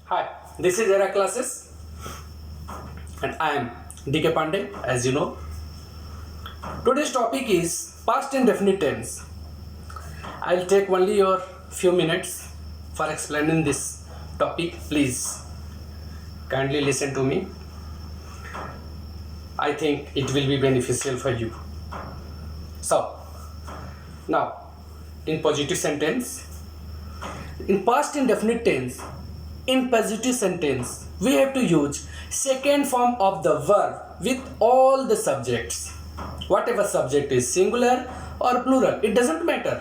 Hi, this is Era Classes and I am DK Pandey, as you know. Today's topic is past indefinite tense. I'll take only your few minutes for explaining this topic. Please kindly listen to me. I think it will be beneficial for you. So, now in positive sentence, in past indefinite tense, in positive sentence, we have to use second form of the verb with all the subjects. Whatever subject is singular or plural, it doesn't matter.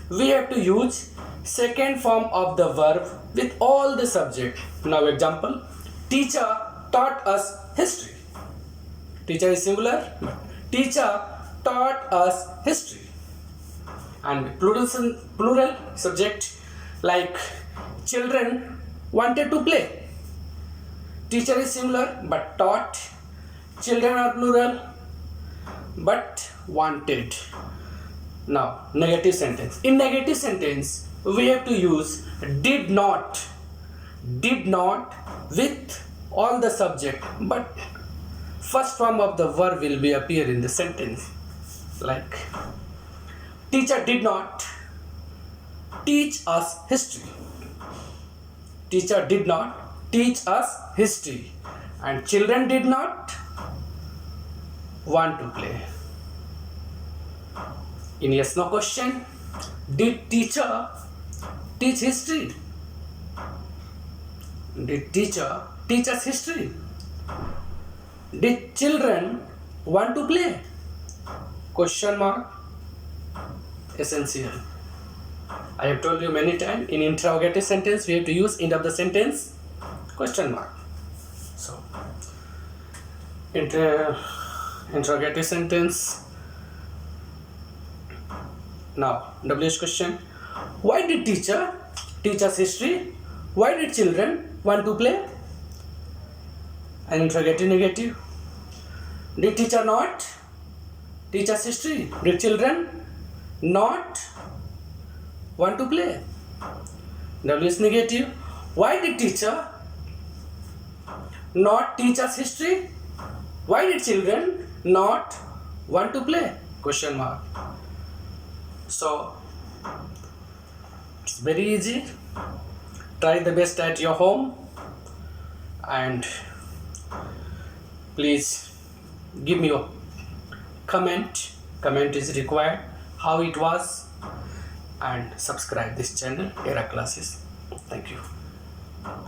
We have to use second form of the verb with all the subject. Now example, teacher taught us history. Teacher is singular. Teacher taught us history. And plural subject like children wanted to play. Teacher is singular but taught. Children are plural but wanted. Now negative sentence. In negative sentence we have to use did not with all the subject, but first form of the verb will be appear in the sentence, like teacher did not teach us history. Teacher did not teach us history, and children did not want to play. In yes no question, did teacher teach history? Did teacher teach us history? Did children want to play? Question mark. Essential. I have told you many times, in interrogative sentence we have to use end of the sentence question mark. So interrogative sentence. Now WH question. Why did teacher teach us history? Why did children want to play? And interrogative negative. Did teacher not teach us history? Did children not want to play? W is negative. Why did teacher not teach us history? Why did children not want to play? Question mark. So it's very easy. Try the best at your home and please give me a comment. Comment is required how it was, and subscribe this channel Era Classes. Thank you.